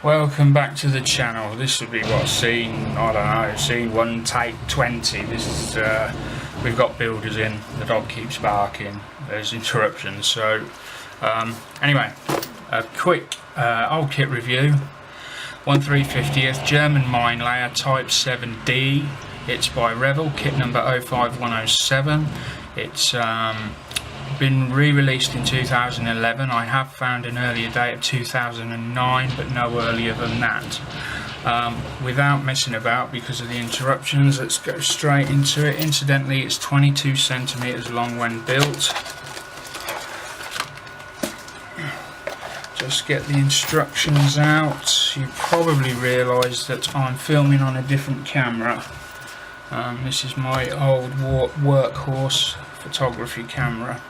Welcome back to the channel. This would be what, scene, I don't know, scene 1 take 20. This is, we've got builders in, the dog keeps barking, there's interruptions. So anyway, a quick old kit review. 1350th GermanMinelayerTypeVIID. It's by Revel, kit number 05107. It's been re-released in 2011. I have found an earlier date of 2009, but no earlier than that. Without messing about because of the interruptions, let's go straight into it. Incidentally, it's 22 centimeters long when built. Just get the instructions out. You probably realise that I'm filming on a different camera. This is my old workhorse photography camera.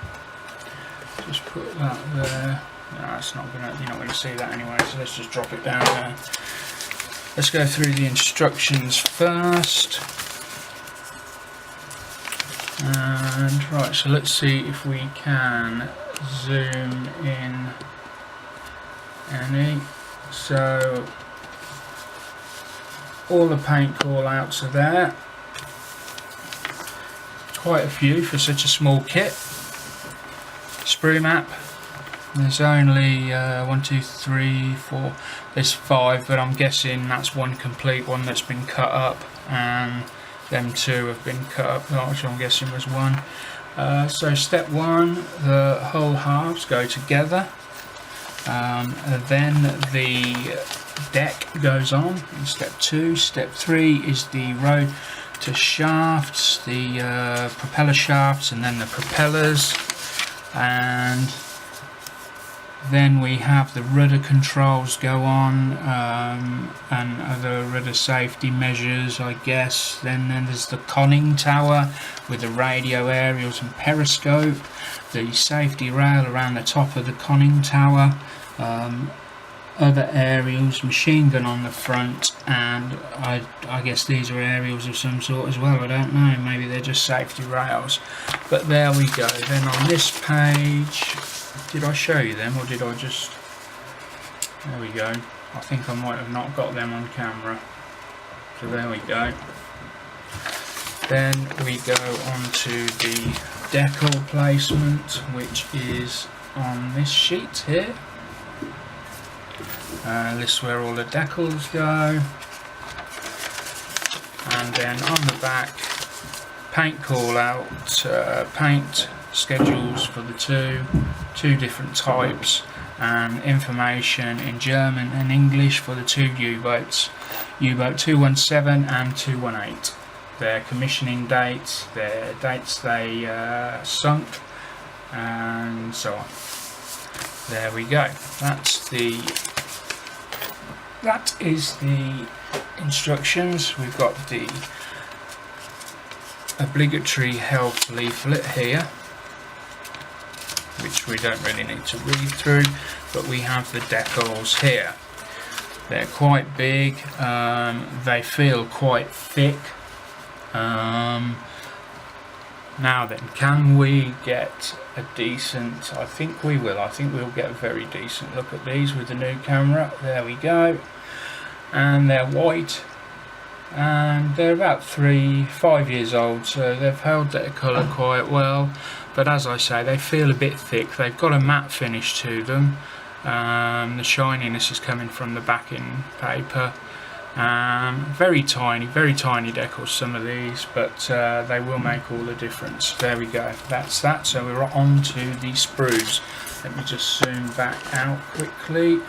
Just put that there. No, it's not gonna. You're not going to see that anyway. So let's just drop it down there. Let's go through the instructions first. And right, so let's see if we can zoom in any. So all the paint call outs are there. Quite a few for such a small kit. Sprue map. There's only 1, 2, 3, 4. There's 5, but I'm guessing that's one complete one that's been cut up, and them 2 have been cut up, which I'm guessing was 1. So step 1, the whole halves go together. Then the deck goes on in step 2. Step 3 is the row to shafts, the propeller shafts, and then the propellers, and then we have the rudder controls go on, and other rudder safety measures, I guess. Then there's the conning tower with the radio aerials and periscope, the safety rail around the top of the conning tower, other aerials, machine gun on the front, and I guess these are aerials of some sort as well. I don't know, maybe they're just safety rails, but there we go. Then on this page, did I show you them or did I just, there we go. I think I might have not got them on camera, so there we go. Then we go on to the decal placement, which is on this sheet here. This is where all the decals go, and then on the back, paint call out, paint schedules for the two different types, and information in German and English for the 2 U-boats, U-boat 217 and 218. Their commissioning dates, their dates they sunk, and so on. There we go. That is the instructions. We've got the obligatory health leaflet here, which we don't really need to read through, but we have the decals here. They're quite big, they feel quite thick. Now then, can we get a decent, I think we will, I think we'll get a very decent look at these with the new camera. There we go. And they're white, and they're about 3-5 years old, so they've held their colour quite well, but as I say, they feel a bit thick. They've got a matte finish to them. The shininess is coming from the backing paper. Very tiny decals, some of these, but they will make all the difference. There we go, that's that. So we're on to the sprues. Let me just zoom back out quickly.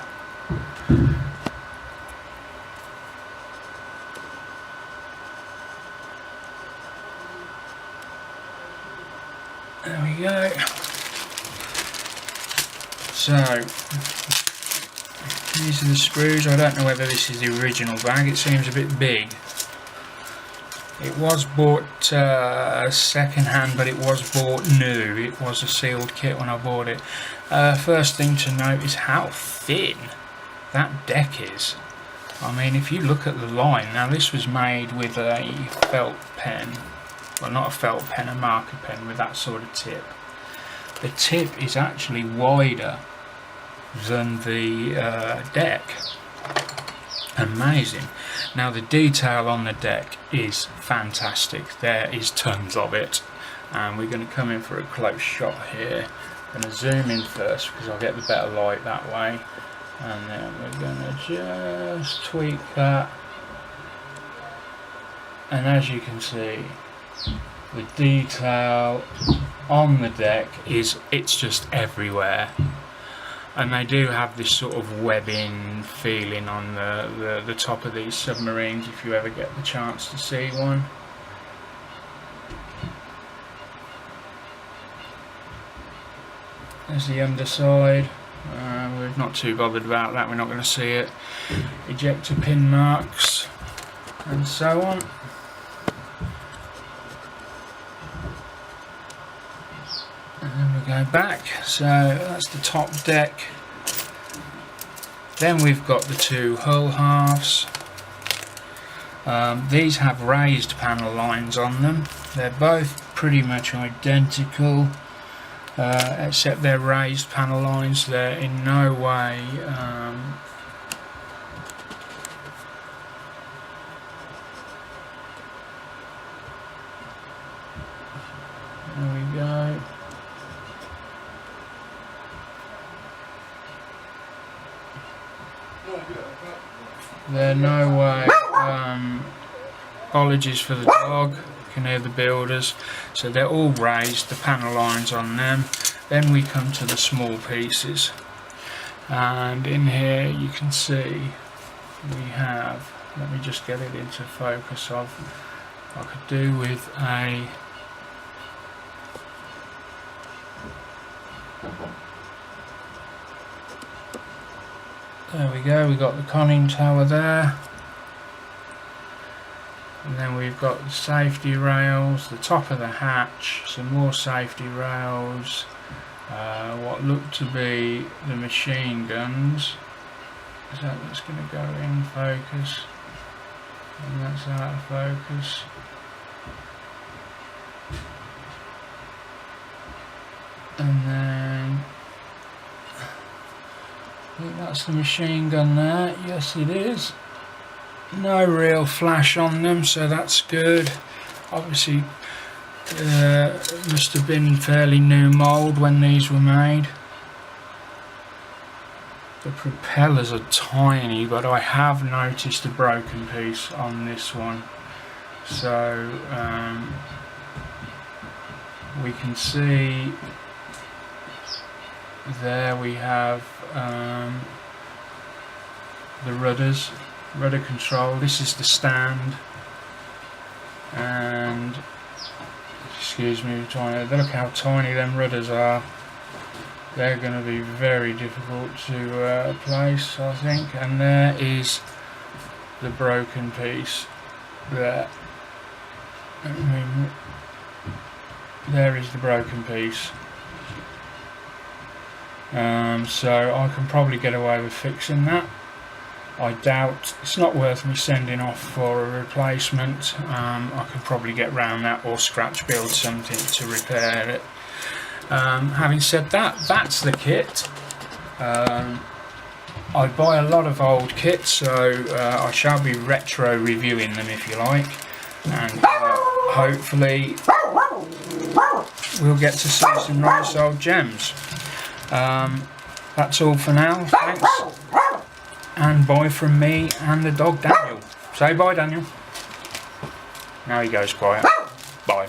There we go. So these are the sprues. I don't know whether this is the original bag, it seems a bit big. It was bought second hand, but it was bought new. It was a sealed kit when I bought it. First thing to note is how thin that deck is. I mean, if you look at the line, now this was made with a felt pen, well, not a felt pen, a marker pen with that sort of tip. The tip is actually wider than the deck. Amazing. Now the detail on the deck is fantastic. There is tons of it, and we're going to come in for a close shot here. I'm going to zoom in first because I'll get the better light that way, and then we're going to just tweak that, and as you can see, the detail on the deck it's just everywhere. And they do have this sort of webbing feeling on the top of these submarines, if you ever get the chance to see one. There's the underside. We're not too bothered about that, we're not going to see it. Ejector pin marks and so on. And then we go back, so that's the top deck. Then we've got the two hull halves. These have raised panel lines on them. They're both pretty much identical, except they're raised panel lines. They're in no way there we go. They're no way apologies for the dog, you can hear the builders. So they're all raised, the panel lines on them. Then we come to the small pieces, and in here you can see we have, let me just get it into focus of, I could do with a there we go, we got the conning tower there, and then we've got the safety rails, the top of the hatch, some more safety rails, what look to be the machine guns. Is that's going to go in focus, and that's out of focus. And then I think that's the machine gun there. Yes, it is. No real flash on them, so that's good. Obviously, must have been fairly new mould when these were made. The propellers are tiny, but I have noticed a broken piece on this one. So we can see there we have the rudder control. This is the stand, and excuse me, look how tiny them rudders are. They're going to be very difficult to place, I think. And there is the broken piece there. There is the broken piece. So I can probably get away with fixing that. I doubt, it's not worth me sending off for a replacement. I can probably get round that or scratch build something to repair it. Having said that, that's the kit. I buy a lot of old kits, so I shall be retro reviewing them if you like, and hopefully we'll get to see some nice old gems. That's all for now, thanks, and bye from me and the dog Daniel. Say bye, Daniel. Now he goes quiet. Bye.